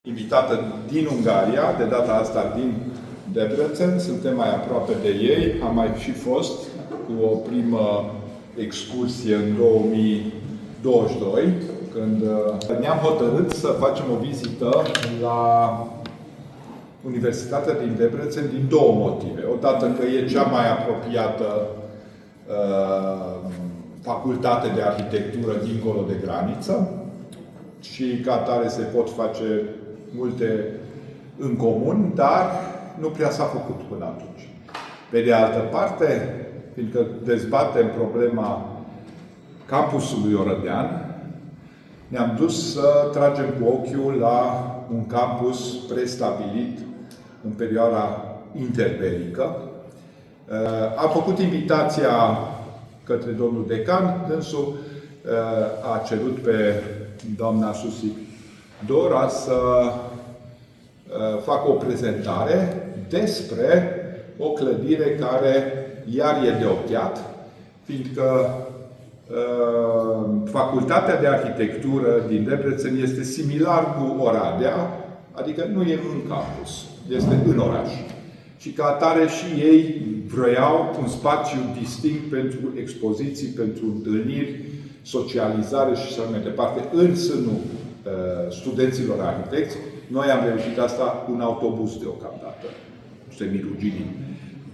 invitată din Ungaria, de data asta din Debrecen. Suntem mai aproape de ei. Am mai și fost cu o primă excursie în 2022, când ne-am hotărât să facem o vizită la Universitatea din Debrecen din două motive. Odată că e cea mai apropiată Facultate de Arhitectură dincolo de graniță și ca atare se pot face multe în comun, dar nu prea s-a făcut până atunci. Pe de altă parte, fiindcă dezbatem problema campusului orădean, ne-am dus să tragem cu ochiul la un campus prestabilit în perioada interbelică. Am făcut invitația către domnul decan, dânsul a cerut pe doamna Szuszik Dóra să facă o prezentare despre o clădire care iar e de ochiat, fiindcă Facultatea de Arhitectură din Debrecen este similar cu Oradea, adică nu e în campus, este în oraș. Și ca atare și ei vroiau un spațiu distinct pentru expoziții, pentru întâlniri, socializare și așa mai departe, în sânul studenților arhitecți. Noi am reușit asta cu un autobuz deocamdată, semi-ruginii.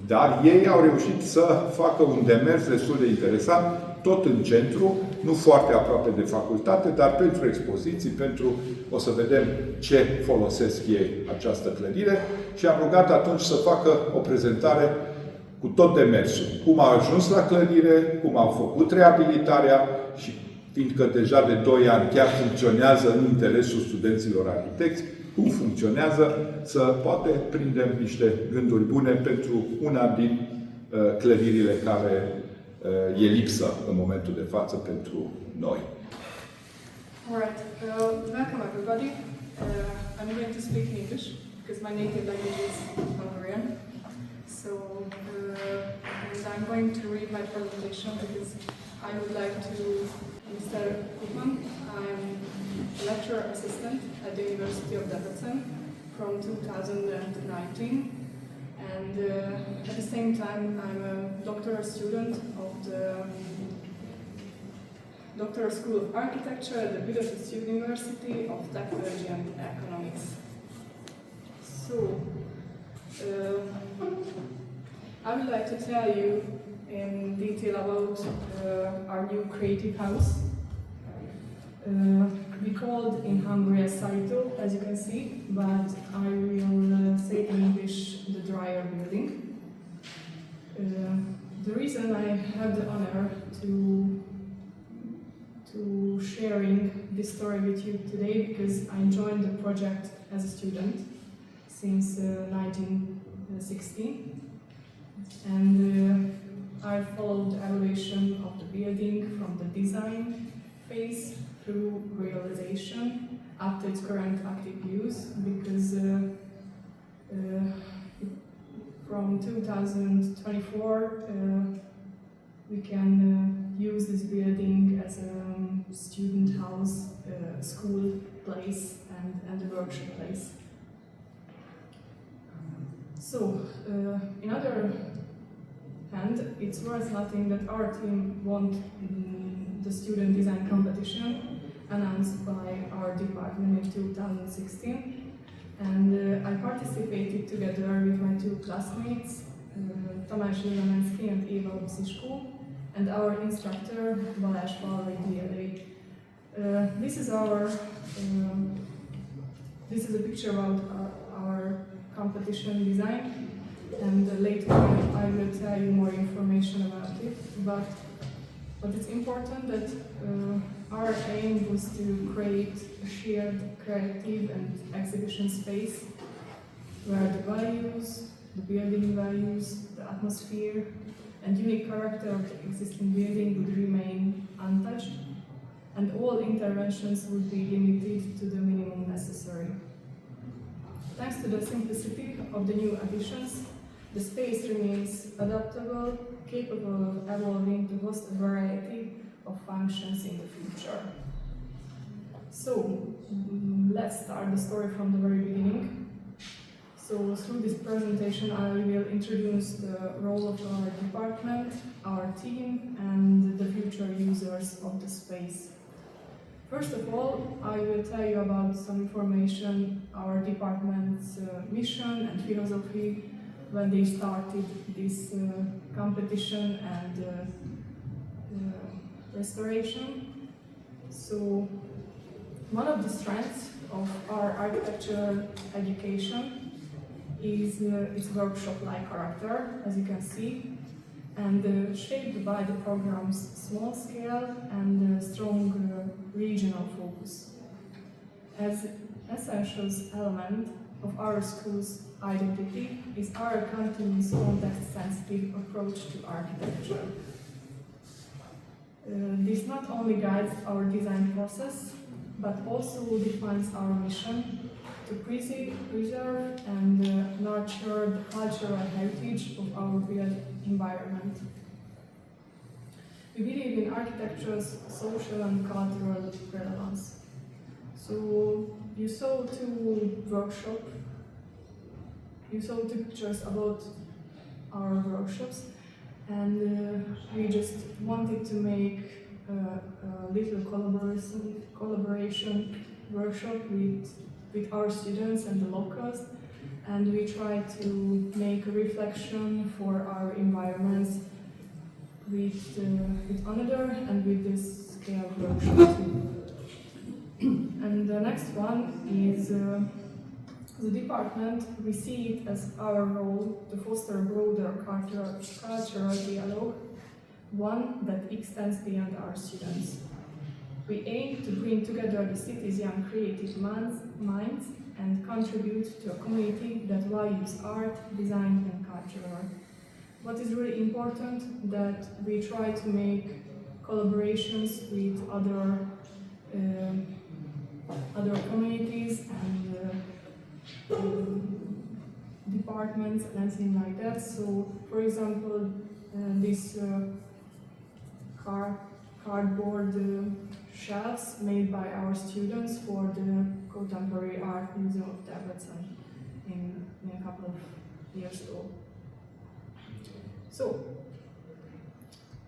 Dar ei au reușit să facă un demers destul de interesant, tot în centru, nu foarte aproape de facultate, dar pentru expoziții, pentru, o să vedem ce folosesc ei această clădire. Și am rugat atunci să facă o prezentare cu tot demersul. Cum au ajuns la clădire, cum au făcut reabilitarea și fiindcă deja de 2 ani chiar funcționează în interesul studenților arhitecți, cum funcționează, să poate prindem niște gânduri bune pentru una din clădirile care e lipsă în momentul de față pentru noi. Alright, welcome everybody. I'm going to speak in English because my native language is Hungarian. So, and I'm going to read my presentation because I would like to, Mr. Koopman, I'm a lecturer assistant at the University of Debrecen from 2019. And at the same time, I'm a doctoral student of the Doctoral School of Architecture at the Budapest University of Technology and Economics. So, I would like to tell you in detail about our new creative house. We called in Hungary a Sajtó, as you can see, but I will say in English the Dryer building. The reason I have the honor to sharing this story with you today because I joined the project as a student since 1960, and I followed the evolution of the building from the design phase through realization up to its current active use, because from 2024 we can use this building as a student house, school place and a workshop place. So, in other hand, it's worth noting that our team won the student design competition announced by our department in 2016, and I participated together with my 2 classmates, Tamás Zsilemensky and Éva Uszisku, and our instructor, Laborator De Idei. This is a picture about our competition design, and later I will tell you more information about it. But it's important that our aim was to create a shared creative and exhibition space where the values, the building values, the atmosphere, and unique character of the existing building would remain untouched, and all interventions would be limited to the minimum necessary. Thanks to the simplicity of the new additions, the space remains adaptable, capable of evolving to host a variety of functions in the future. So, let's start the story from the very beginning. So through this presentation I will introduce the role of our department, our team, and the future users of the space. First of all, I will tell you about some information, our department's mission and philosophy when they started this competition and restoration. So one of the strengths of our architecture education is its workshop-like character, as you can see, and shaped by the program's small scale and strong regional focus. As essential element of our school's identity is our continuous context-sensitive approach to architecture. This not only guides our design process, but also defines our mission to preserve and nurture the cultural heritage of our built environment. We believe in architecture's social and cultural relevance. So you saw two workshops, you saw two pictures about our workshops, and we just wanted to make a little collaboration workshop with our students and the locals, and we try to make a reflection for our environments with another and with this scale workshop too. And the next one is the department. We see it as our role to foster broader cultural dialogue, one that extends beyond our students. We aim to bring together the city's young creative minds and contribute to a community that values art, design and culture. What is really important that we try to make collaborations with other communities and departments and anything like that. So, for example, this cardboard shelves made by our students for the Contemporary Art Museum of Debrecen in a couple of years ago. So,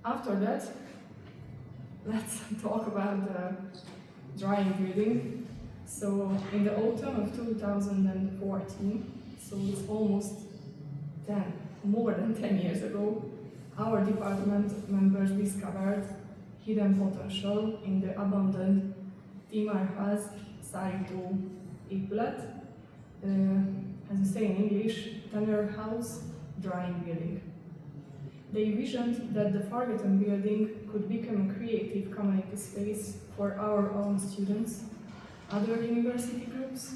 after that, let's talk about the drawing building. So, in the autumn of 2014, so it's almost more than 10 years ago, our department members discovered hidden potential in the abandoned Timárház Szállító épület, as you say in English, Tanner House Drawing Building. They visioned that the forgotten building could become a creative community space for our own students, other university groups,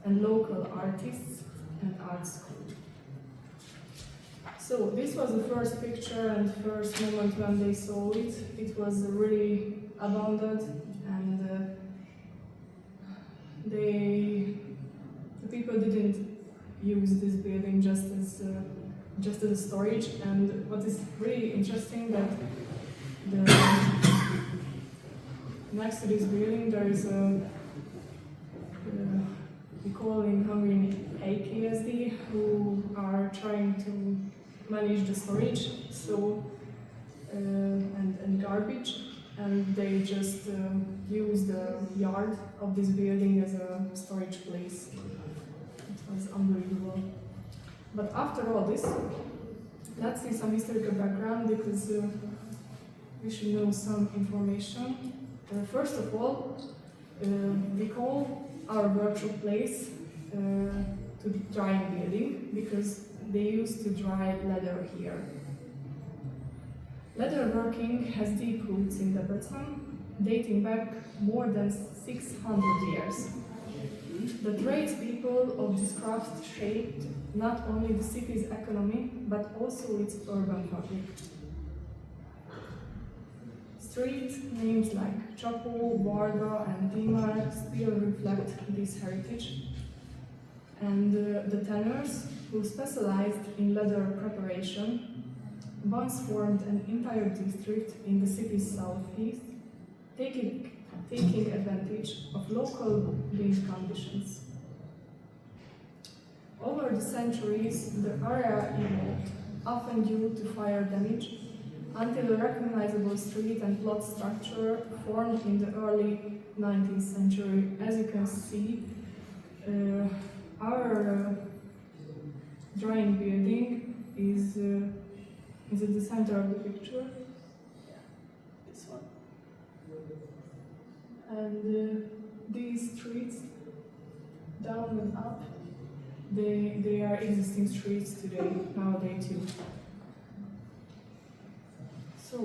and local artists and art schools. So this was the first picture and first moment when they saw it. It was really abandoned, and the people didn't use this building just as a storage. And what is really interesting that next to this building there is a we call in Hungarian AKSD, who are trying to manage the storage, so and garbage, and they just use the yard of this building as a storage place. It was unbelievable. But after all this, let's see some historical background, because we should know some information. First of all, we call our workshop place to the drying building because they used to dry leather here. Leather working has deep roots in Debrecen, dating back more than 600 years. The tradespeople of this craft shaped not only the city's economy, but also its urban fabric. Street names like Csapó, Varga and Timár still reflect this heritage. And the tanners, who specialized in leather preparation, once formed an entire district in the city's southeast, taking advantage of local wind conditions. Over the centuries, the area evolved, often due to fire damage, until a recognizable street and plot structure formed in the early 19th century. As you can see, our drawing building is at the center of the picture. This one. And these streets, down and up, they are existing streets today, nowadays too. So,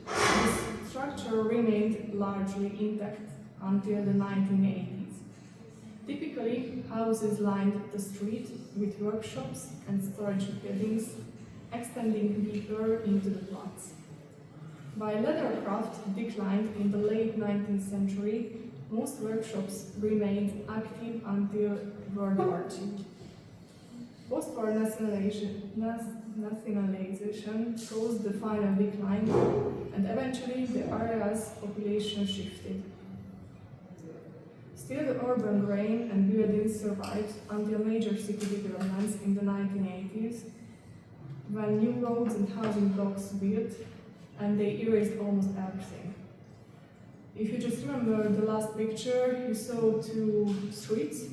this structure remained largely intact until the 1980s. Typically, houses lined the street with workshops and storage buildings, extending deeper into the plots. While leathercraft declined in the late 19th century, most workshops remained active until World War II. Post-war nationalization caused the final decline, and eventually the area's population shifted. Still, the urban grain and buildings survived until major city developments in the 1980s, when new roads and housing blocks built, and they erased almost everything. If you just remember the last picture, you saw two streets,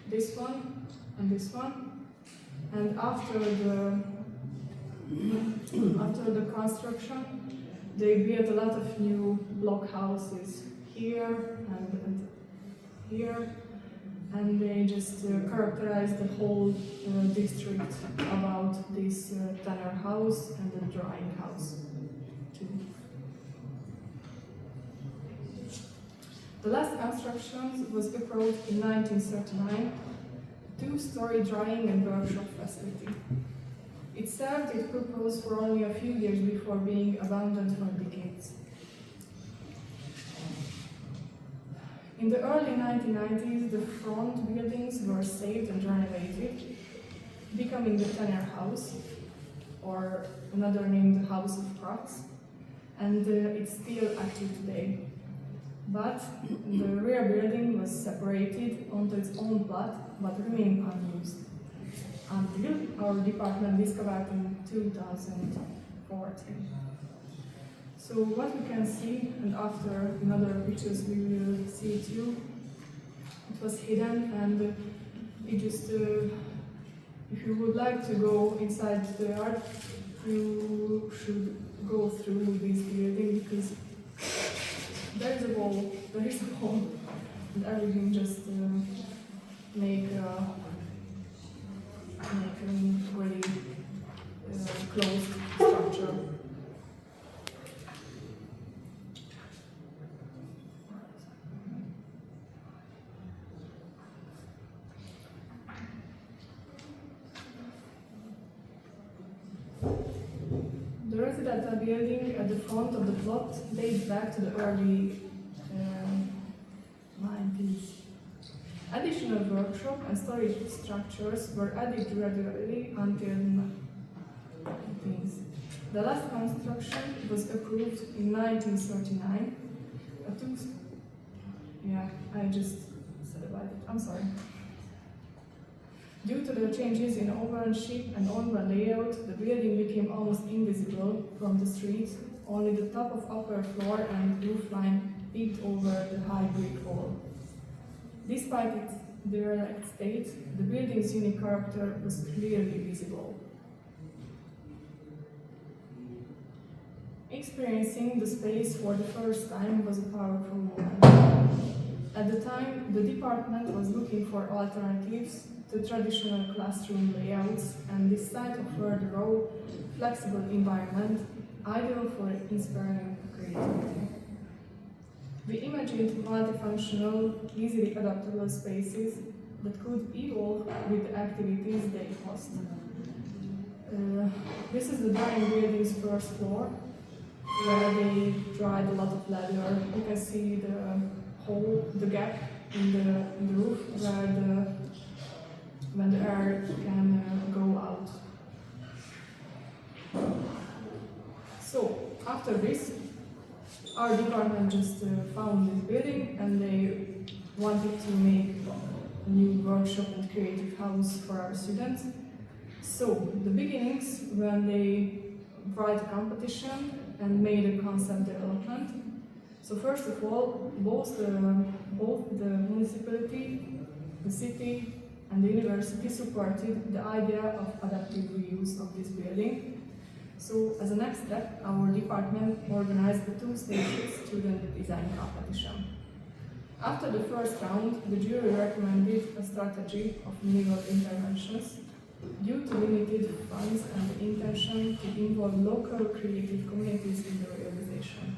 this one and this one. And after the construction, they built a lot of new block houses here and here, and they just characterized the whole district about this tanner house and the drying house too. The last construction was approved in 1939. Two-story drying and workshop facility. It served its purpose for only a few years before being abandoned for decades. In the early 1990s, the front buildings were saved and renovated, becoming the Tanner House, or another name, the House of Crafts, and it's still active today. But the rear building was separated onto its own plot, but remained unused, until our department discovered in 2014. So what we can see, and after in other pictures we will see it too, it was hidden, and it just, if you would like to go inside the art, you should go through this building, because there is a wall, and everything just make a really closed structure. The residential building at the front of the plot dates back to the early 90s. Additional workshop and storage structures were added gradually until the 1990s. The last construction was approved in 1939. I just said about it. I'm sorry. Due to the changes in ownership and urban layout, the building became almost invisible from the street. Only the top of upper floor and roof line peeped over the high brick wall. Despite its derelict state, the building's unique character was clearly visible. Experiencing the space for the first time was a powerful moment. At the time, the department was looking for alternatives to traditional classroom layouts, and this site offered a raw, flexible environment ideal for inspiring creativity. We imagined multifunctional, easily adaptable spaces that could evolve with the activities they host. This is the drying building's first floor, where they dried a lot of leather. You can see the hole, the gap in the roof, when the air can go out. So, after this, our department just found this building and they wanted to make a new workshop and creative house for our students. So the beginnings when they write a competition and made a concept development. So first of all, both the municipality, the city, and the university supported the idea of adaptive reuse of this building. So as a next step, our department organized the two-stage student design competition. After the first round, the jury recommended a strategy of minimal interventions due to limited funds and the intention to involve local creative communities in the realization.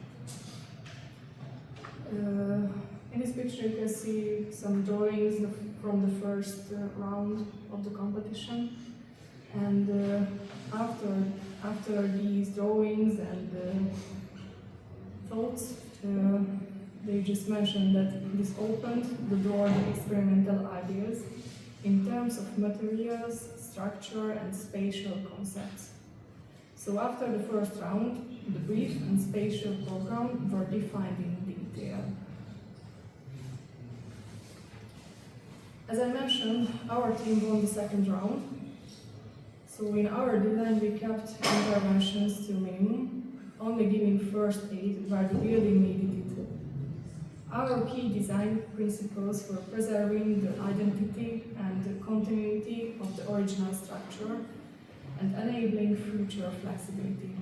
In this picture you can see some drawings from the first round of the competition, and after these drawings and thoughts, they just mentioned that this opened the door to experimental ideas in terms of materials, structure and spatial concepts. So after the first round, the brief and spatial program were defined in detail. As I mentioned, our team won the second round. So in our design we kept interventions to minimum, only giving first aid where the building needed it. Our key design principles were preserving the identity and the continuity of the original structure and enabling future flexibility.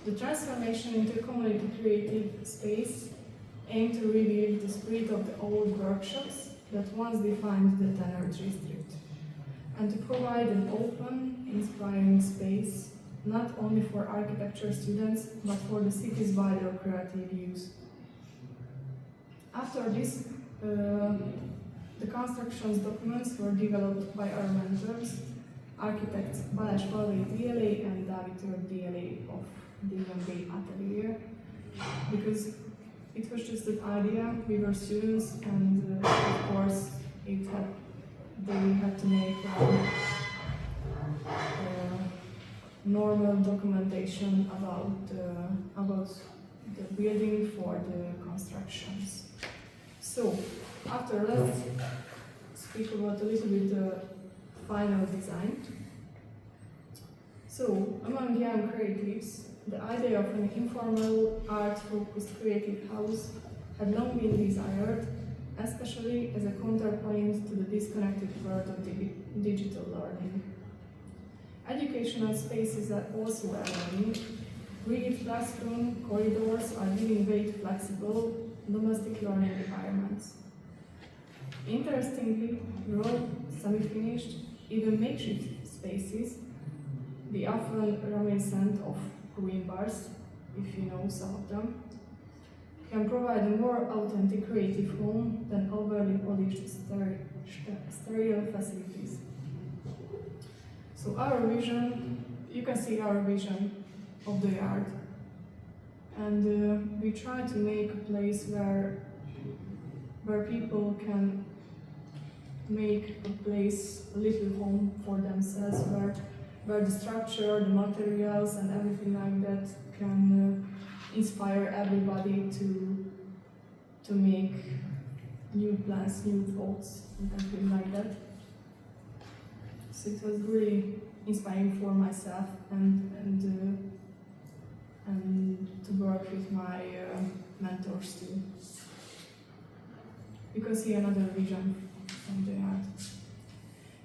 The transformation into a community creative space aimed to reveal the spirit of the old workshops that once defined the Tenor district, and to provide an open, inspiring space not only for architecture students but for the city's wider creative use. After this, the constructions documents were developed by our mentors, architects Balázs DLA and Laborator De Idei of the UMB Atelier, because it was just an idea. We were students, and of course, they had to make normal documentation about the building for the constructions. So, after let's speak about a little bit the final design. So, among young creatives, the idea of an informal, art-focused creative house had long been desired, especially as a counterpoint to the disconnected world of digital learning. Educational spaces are also evolving. Rigid classroom corridors are giving way to flexible, domestic learning environments. Interestingly, raw, semi-finished, even makeshift spaces, the often reminiscent of ruin bars, if you know some of them, can provide a more authentic creative home than overly polished sterile facilities. So our vision, you can see our vision of the yard, and we try to make a place where people can make a place, a little home for themselves, where the structure, the materials and everything like that can inspire everybody to make new plans, new thoughts and everything like that. So it was really inspiring for myself and to work with my mentors too. You can see another vision from the art.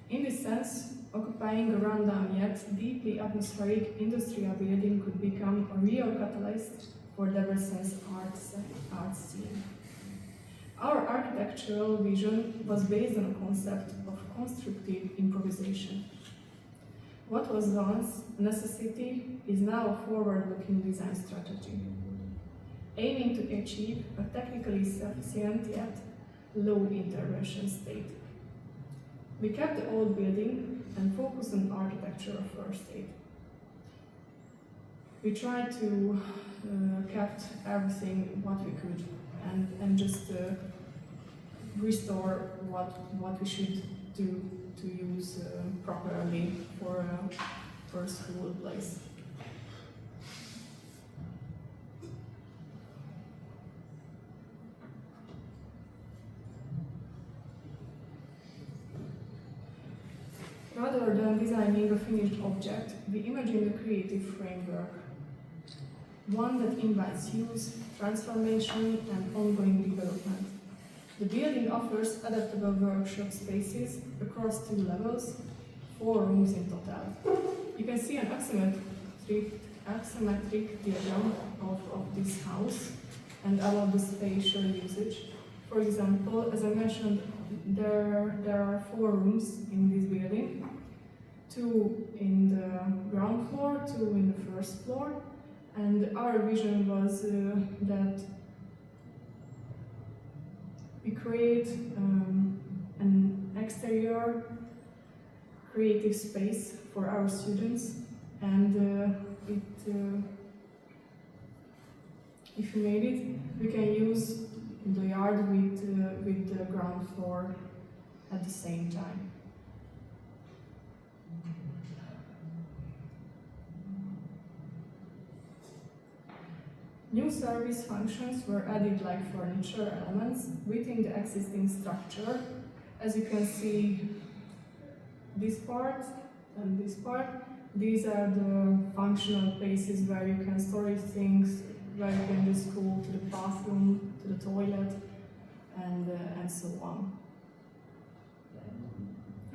In this sense, occupying a rundown yet deeply atmospheric industrial building could become a real catalyst for Debrecen's art scene. Our architectural vision was based on a concept of constructive improvisation. What was once a necessity is now a forward-looking design strategy, aiming to achieve a technically sufficient yet low intervention state. We kept the old building and focused on architecture first aid. We tried to kept everything what we could and just restore what we should do to use properly for a school place. Rather than designing a finished object, we imagine a creative framework, one that invites use, transformation, and ongoing development. The building offers adaptable workshop spaces across 2 levels, 4 rooms in total. You can see an axiometric diagram of this house and about the spatial usage. For example, as I mentioned, there are 4 rooms in this building, 2 in the ground floor, 2 in the first floor, and our vision was that we create an exterior creative space for our students, and if we made it, we can use the yard with the ground floor at the same time. New service functions were added like furniture elements within the existing structure. As you can see, this part and this part, these are the functional places where you can store things, where you can just go to the bathroom, to the toilet, and so on.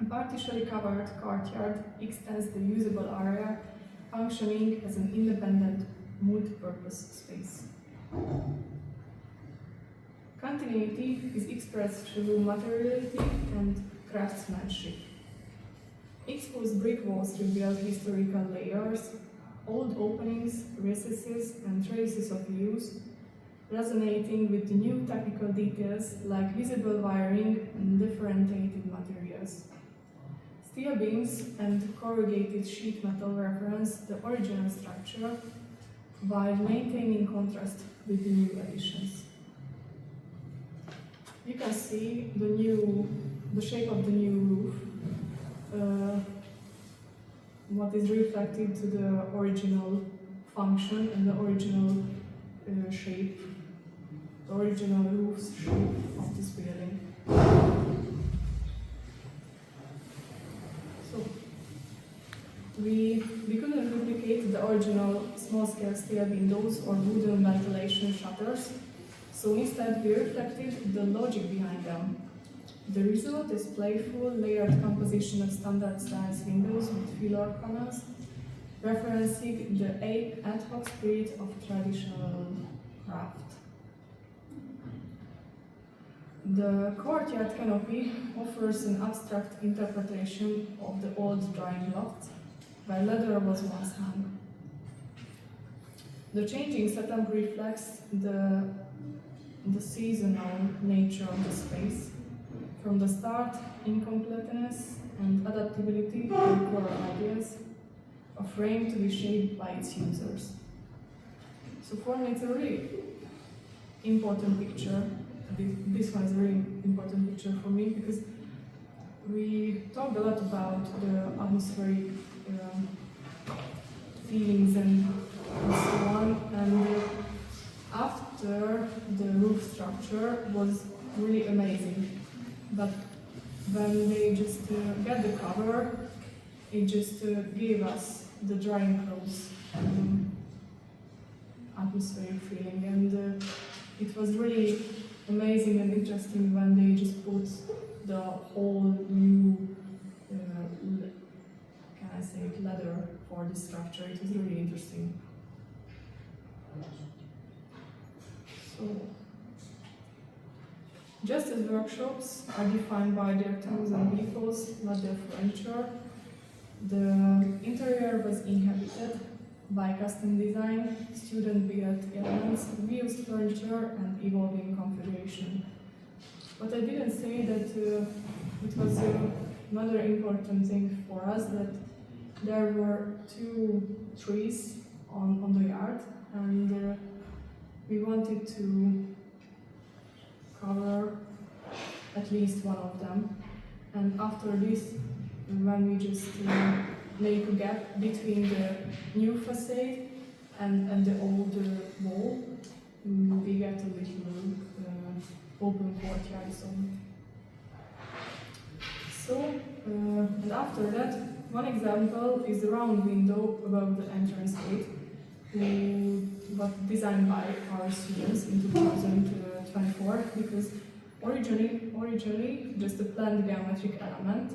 A partially covered courtyard extends the usable area, functioning as an independent multi-purpose space. Continuity is expressed through materiality and craftsmanship. Exposed brick walls reveal historical layers, old openings, recesses, and traces of use, resonating with the new technical details like visible wiring and differentiated materials. Steel beams and corrugated sheet metal reference the original structure, while maintaining contrast with the new additions. You can see the shape of the new roof, what is reflected to the original function and the original shape, the original roof's shape of this building. So we couldn't replicate the original small-scale steel windows or wooden ventilation shutters, so instead we reflected the logic behind them. The result is playful, layered composition of standard-size windows with filler panels, referencing the ad hoc spirit of traditional craft. The courtyard canopy offers an abstract interpretation of the old drying loft, where leather was once hung. The changing setup reflects the seasonal nature of the space. From the start, incompleteness and adaptability were core ideas, a frame to be shaped by its users. So for me, it's a really important picture. This one is a really important picture for me because we talked a lot about the atmospheric feelings and so on, and after the roof structure was really amazing. But when they just got the cover, it just gave us the drying clothes atmospheric feeling, and it was really amazing and interesting when they just put the whole new, can I say, leather for this structure. It was really interesting. So, just as workshops are defined by their tools and vehicles, not their furniture, the interior was inhabited by custom design, student-built elements, reused furniture, and evolving configuration. But I didn't say that it was another important thing for us that there were 2 trees on the yard, and we wanted to cover at least one of them. And after this, when we just make a gap between the new facade and the old wall, we get a little open courtyard zone. So, And after that, one example is the round window above the entrance gate, was designed by our students in 2024, because originally just a planned geometric element.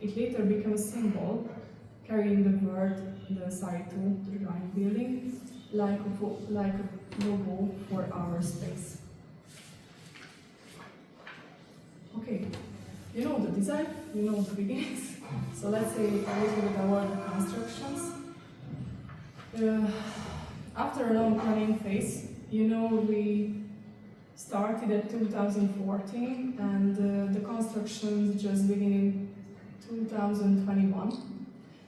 It later became a symbol carrying the word, the site to the drawing building, like a logo for our space. Okay, you know the design, you know the beginnings, so let's say a little bit about the constructions. After a long planning phase, you know, we started at 2014 and the construction just began in 2021.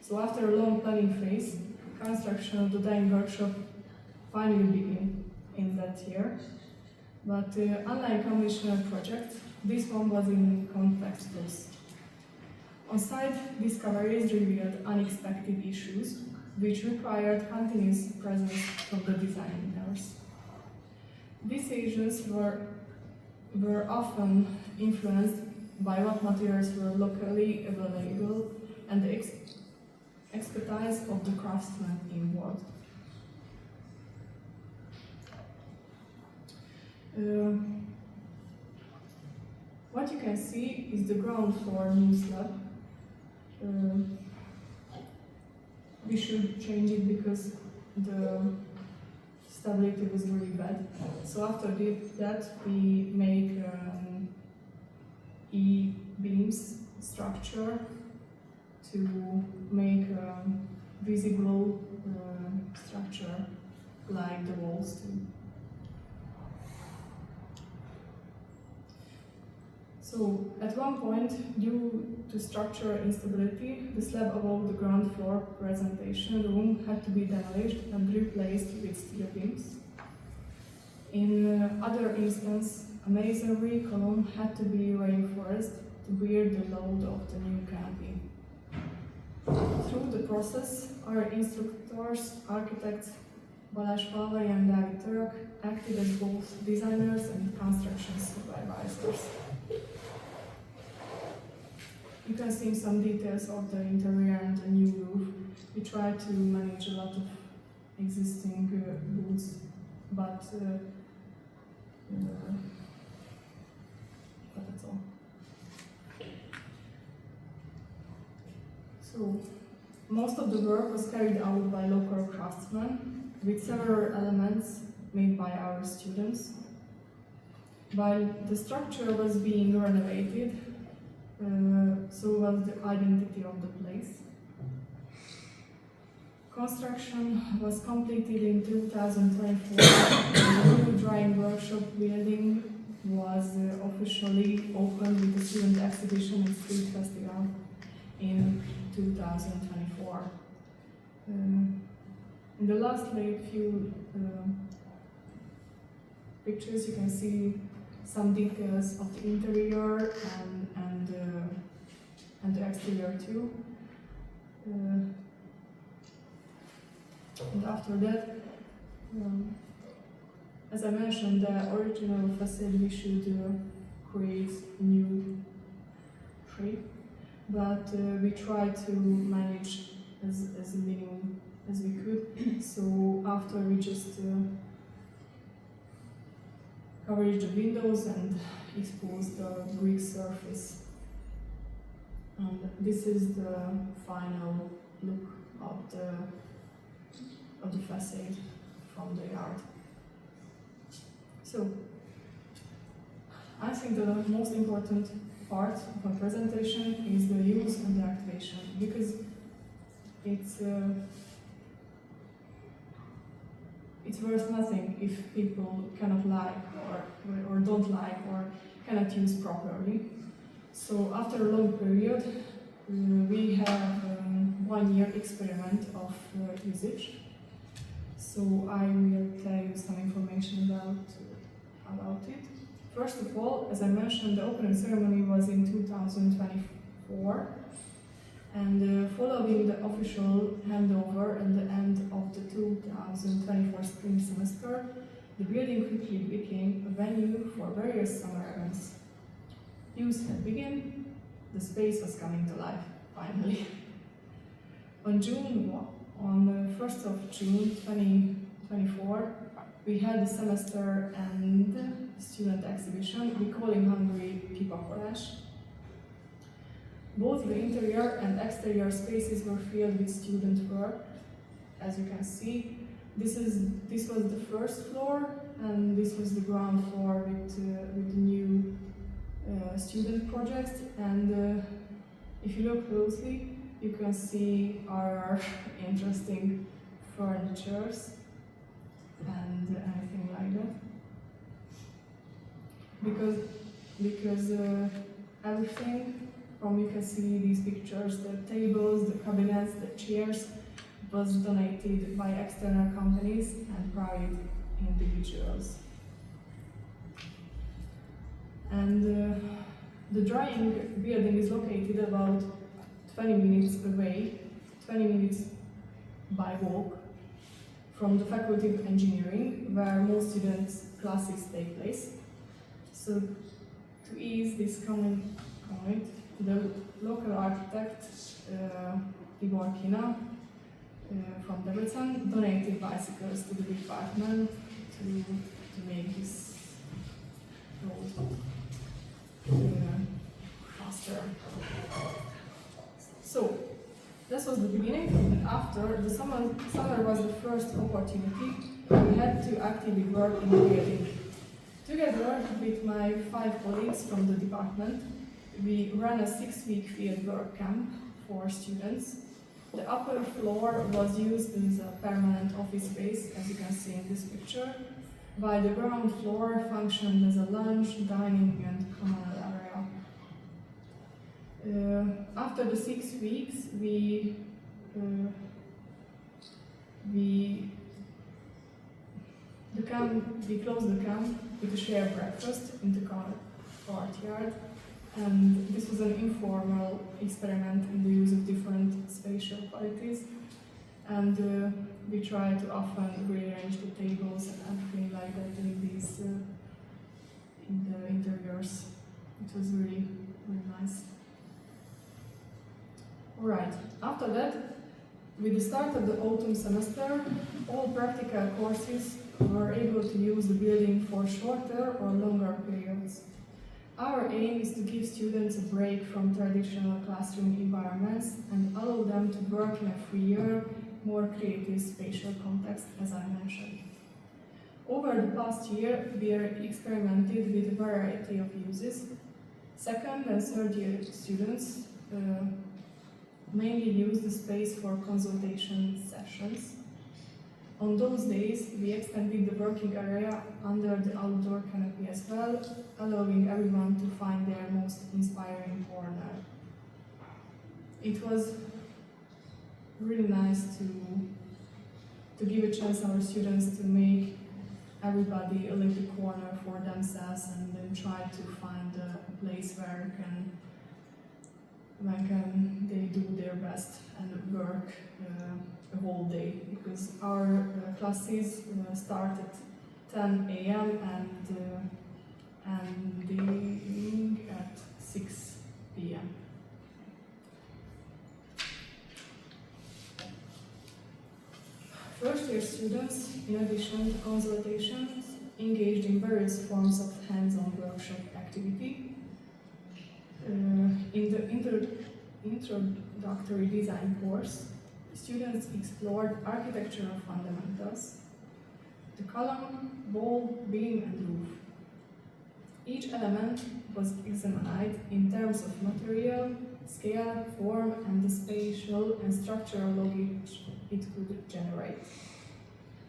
So after a long planning phase, construction of the dining workshop finally began in that year. But unlike conventional projects, this one was in complex phase. On site, discoveries revealed unexpected issues which required continuous presence from the designers. These issues were often influenced by what materials were locally available and the expertise of the craftsmen involved. What you can see is the ground floor new slab. We should change it because the stability was really bad. So after that, we make E-beams structure to make a visible structure like the walls too. So at one point, due to structural instability, the slab above the ground floor presentation room had to be demolished and replaced with steel beams. In other instances, a masonry column had to be reinforced to bear the load of the new canopy. Through the process, our instructors, architects Balázs Falvai and Dávid Török, acted as both designers and construction supervisors. You can see some details of the interior and the new roof. We try to manage a lot of existing goods, but that's all. So, most of the work was carried out by local craftsmen, with several elements made by our students. While the structure was being renovated, so was the identity of the place. Construction was completed in 2024. The new drawing workshop building was officially opened with the student exhibition and street festival in 2024. In the last few pictures, you can see some details of the interior and the exterior too. And after that, as I mentioned, the original facade we should create new tree, but we try to manage as minimum as we could. So after we just covered the windows and exposed the brick surface. And this is the final look of the facade from the yard. So, I think the most important part of a presentation is the use and the activation, because it's worth nothing if people cannot like or don't like or cannot use properly. So after a long period, we have 1 year experiment of usage. So I will tell you some information about it. First of all, as I mentioned, the opening ceremony was in 2024, and following the official handover at the end of the 2024 spring semester, the building quickly became a venue for various summer events. Use had begun, the space was coming to life. finally. On the 1st of June 2024, we had the semester and student exhibition Recalling Hungary Kipakolás. Both the interior and exterior spaces were filled with student work. As you can see, this was the first floor, and this was the ground floor with the new student projects. And if you look closely, you can see our interesting furnitures and anything like that. Because everything, from you can see these pictures, the tables, the cabinets, the chairs, was donated by external companies and private individuals. And the drawing building is located about 20 minutes away, 20 minutes by walk from the Faculty of Engineering, where most students' classes take place. So to ease this commute, the local architect, Dóra from Debrecen, donated bicycles to the department to make this road faster. So this was the beginning, and after the summer was the first opportunity we had to actively work in the building. Together with my 5 colleagues from the department, we ran a 6-week field work camp for students. The upper floor was used as a permanent office space, as you can see in this picture, while the ground floor functioned as a lunch, dining and communal area. After the 6 weeks, we closed the camp with a shared breakfast in the courtyard, and this was an informal experiment in the use of different spatial qualities, and we tried to often rearrange the tables and everything like that in these in the interiors. It was really, really nice. Alright, after that, with the start of the autumn semester, all practical courses were able to use the building for shorter or longer periods. Our aim is to give students a break from traditional classroom environments and allow them to work in a freer, more creative spatial context, as I mentioned. Over the past year, we experimented with a variety of uses. Second and third year students mainly use the space for consultation sessions. On those days, we extended the working area under the outdoor canopy as well, allowing everyone to find their most inspiring corner. It was really nice to give a chance to our students to make everybody a little corner for themselves and then try to find a place where they do their best and work a whole day, because our classes start at 10 a.m. and ending at 6 p.m. First year students, in addition to consultations, engaged in various forms of hands-on workshop activity. In the introductory design course, students explored architectural fundamentals, the column, wall, beam and roof. Each element was examined in terms of material, scale, form and the spatial and structural logic it could generate.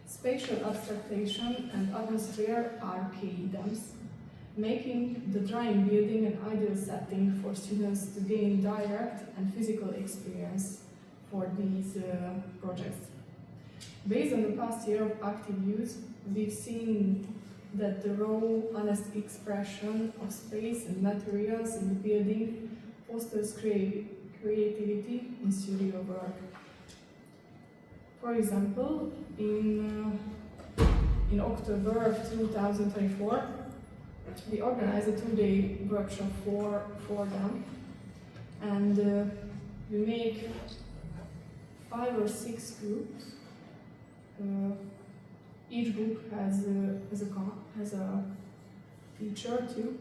Spatial abstraction and atmosphere are key items, making the drawing building an ideal setting for students to gain direct and physical experience for these projects. Based on the past year of active use, we've seen that the raw, honest expression of space and materials in the building fosters creativity in studio work. For example, in October of 2024, we organized a 2-day workshop for them, and we make 5 or 6 groups. Each group has a teacher too,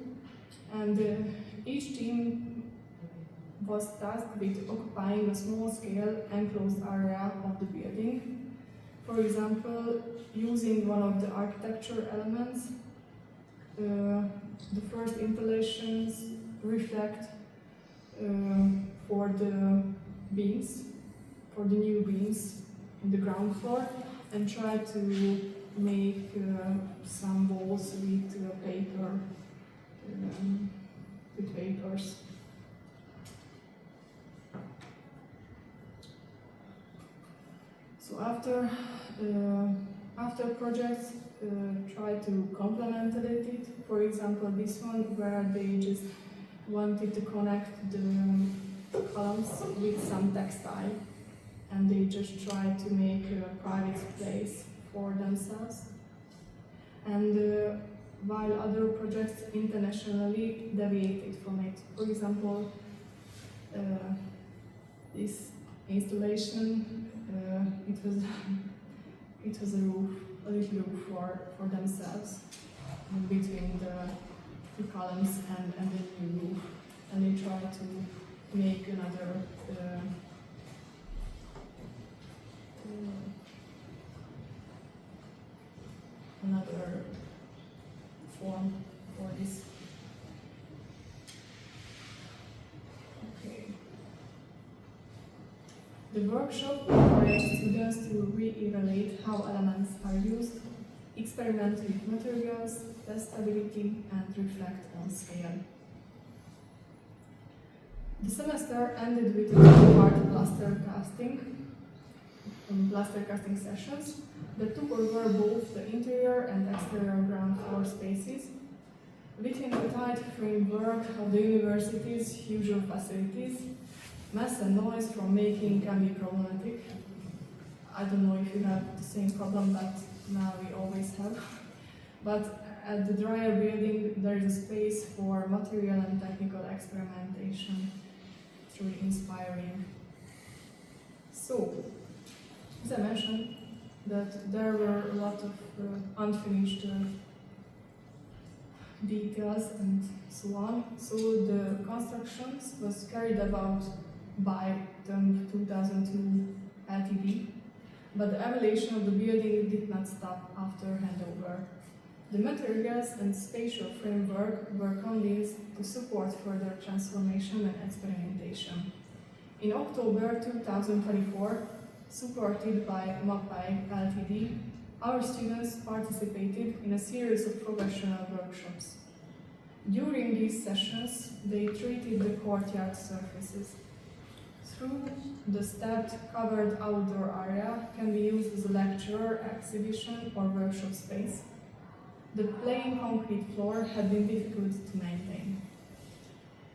and each team was tasked with occupying a small-scale enclosed area of the building. For example, using one of the architecture elements, the first installations reflect for the beams, for the new beams in the ground floor, and try to make some walls with paper, with papers. So after projects try to complement it. For example, this one where they just wanted to connect the columns with some textile, and they just tried to make a private place for themselves. And while other projects internationally deviated from it. For example, this installation, it was a little roof for themselves between the columns and the new roof, and they tried to make another form for this. Okay. The workshop encouraged students to re-evaluate how elements are used, experiment with materials, test stability, and reflect on scale. The semester ended with a two-part plaster casting sessions that took over both the interior and exterior ground floor spaces within the tight framework of the university's usual facilities. Mass and noise from making can be problematic. I don't know if you have the same problem that now we always have. But at the drier building, there is a space for material and technical experimentation. It's really inspiring. So, as I mentioned, that there were a lot of unfinished details and so on. So the constructions was carried out by the 2002 LTD, but the evaluation of the building did not stop after handover. The materials and spatial framework were condensed to support further transformation and experimentation. In October 2024, supported by MAPAI LTD, our students participated in a series of professional workshops. During these sessions, they treated the courtyard surfaces. Through the stepped, covered outdoor area can be used as a lecture, exhibition, or workshop space. The plain concrete floor had been difficult to maintain.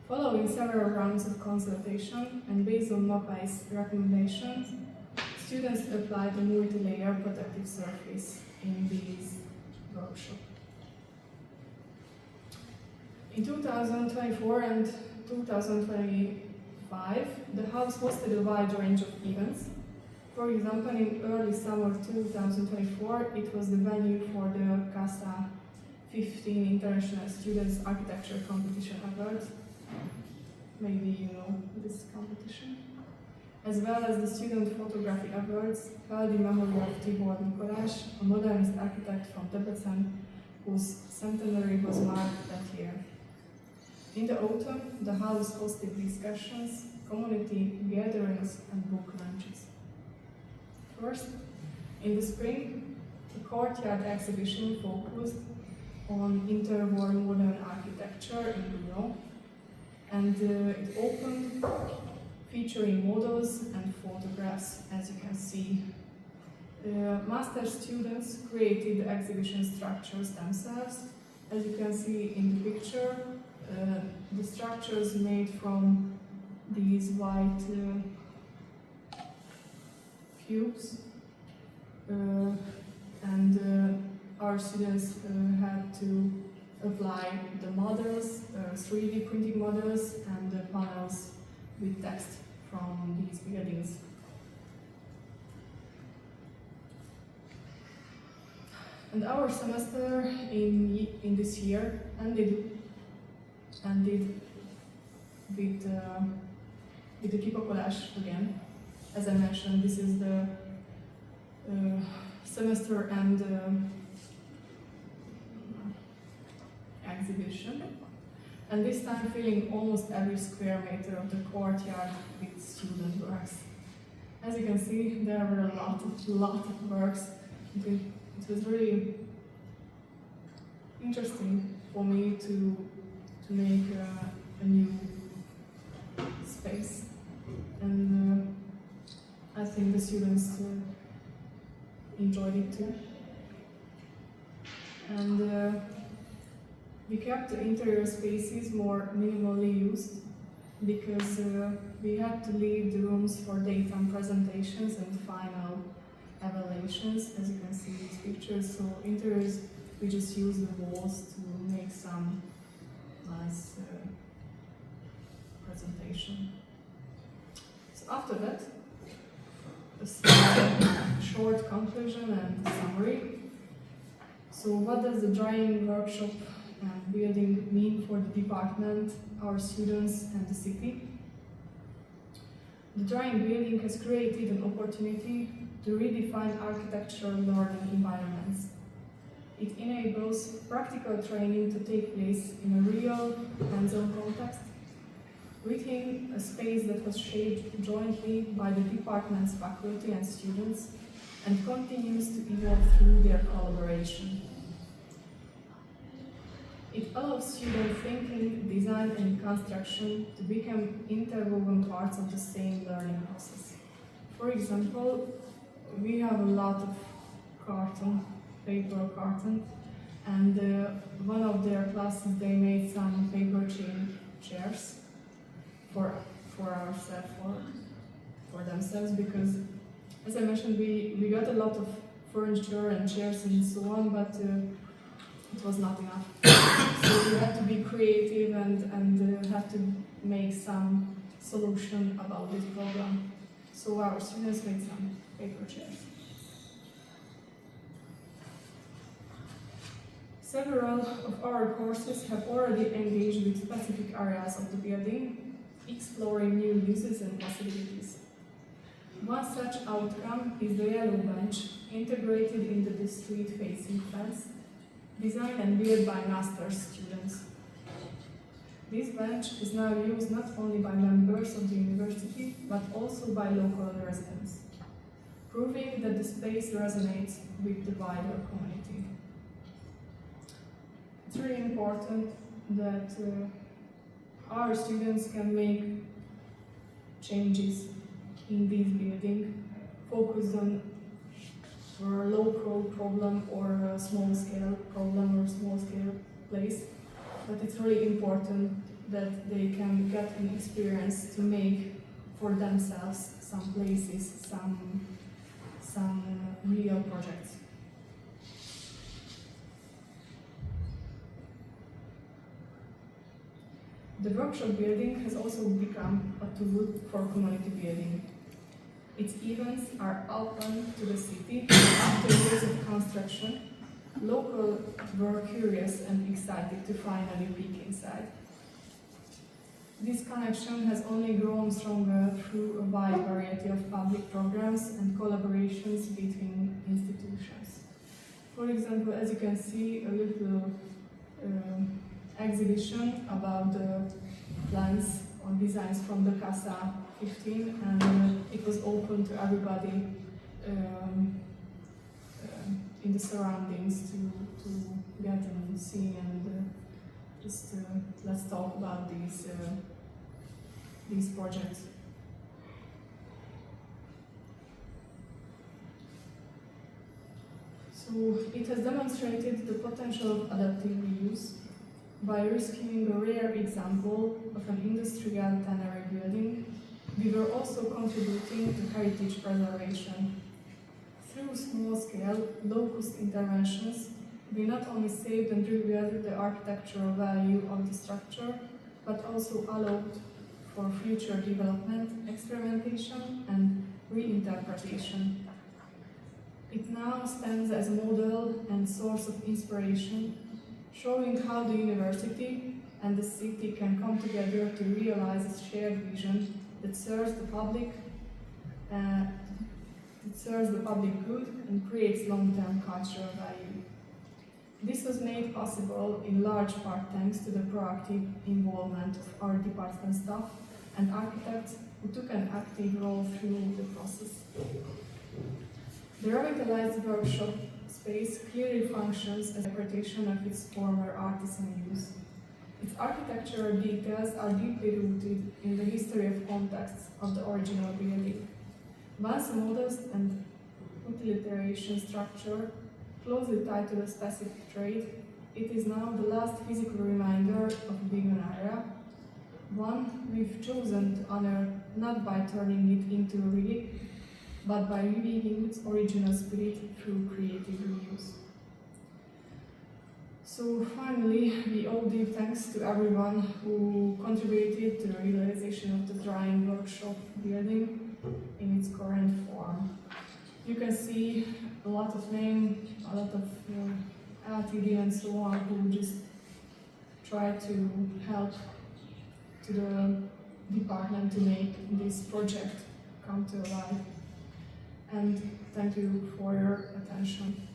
Following several rounds of consultation and based on MAPAI's recommendations, students applied a multi-layer protective surface in these workshops. In 2024 and 2025, the house hosted a wide range of events. For example, in early summer 2024, it was the venue for the CASA 15 International Students Architecture Competition Awards. Maybe you know this competition. As well as the Student Photography Awards, held in memory of Tibor Mikolás, a modernist architect from Debrecen, whose centenary was marked that year. In the autumn, the house hosted discussions, community gatherings, and book lunches. First, in the spring, the courtyard exhibition focused on interwar modern architecture in Lyon, and it opened featuring models and photographs, as you can see. Master students created the exhibition structures themselves. As you can see in the picture, the structures made from these white cubes, and our students had to apply the models, 3D printing models, and the panels with text from these buildings. And our semester in this year ended with the kipakolás again. As I mentioned, this is the semester end exhibition, and this time filling almost every square meter of the courtyard with student works. As you can see, there were a lot of works. It was really interesting for me to make a new space, and I think the students enjoyed it too. And we kept the interior spaces more minimally used because we had to leave the rooms for daytime presentations and final evaluations, as you can see in these pictures. So interiors, we just use the walls to make some nice presentation. So after that, a short conclusion and summary. So what does the drawing workshop and building mean for the department, our students and the city? The drawing building has created an opportunity to redefine architectural learning environments. It enables practical training to take place in a real hands-on context within a space that was shaped jointly by the department's faculty and students and continues to evolve through their collaboration. It allows student thinking, design and construction to become interwoven parts of the same learning process. For example, we have a lot of paper carton, and one of their classes, they made some paper chairs for ourselves, for themselves, because as I mentioned, we got a lot of furniture and chairs and so on, but it was not enough. So we had to be creative and have to make some solution about this problem. So our students made some paper chairs. Several of our courses have already engaged with specific areas of the building, exploring new uses and possibilities. One such outcome is the yellow bench integrated into the street-facing fence, designed and built by master's students. This bench is now used not only by members of the university, but also by local residents, proving that the space resonates with the wider community. It's really important that our students can make changes in this building, focused on a local problem or a small-scale problem or small-scale place. But it's really important that they can get an experience to make for themselves some places, some real projects. The workshop building has also become a tool for community building. Its events are open to the city, and after years of construction, locals were curious and excited to finally peek inside. This connection has only grown stronger through a wide variety of public programs and collaborations between institutions. For example, as you can see, a little exhibition about the plans or designs from the Casa 15, and it was open to everybody in the surroundings to get and see and just let's talk about these projects. So it has demonstrated the potential of adaptive reuse by rescuing a rare example of an industrial tannery building. We were also contributing to heritage preservation. Through small-scale, low-cost interventions, we not only saved and revealed the architectural value of the structure, but also allowed for future development, experimentation, and reinterpretation. It now stands as a model and source of inspiration, showing how the university and the city can come together to realize a shared vision that serves the public good and creates long-term cultural value. This was made possible in large part thanks to the proactive involvement of our department staff and architects who took an active role through the process. The revitalized workshop space clearly functions as a interpretation of its former artisan use. Its architectural details are deeply rooted in the history of contexts of the original building. Once a modest and utilitarian structure closely tied to a specific trade, it is now the last physical reminder of a bygone area, one we've chosen to honor not by turning it into a relic, but by reviving its original spirit through creative reuse. So finally, we owe deep thanks to everyone who contributed to the realization of the drawing workshop building in its current form. You can see a lot of names, a lot of LTD and so on, who just try to help to the department to make this project come to life. And thank you for your attention.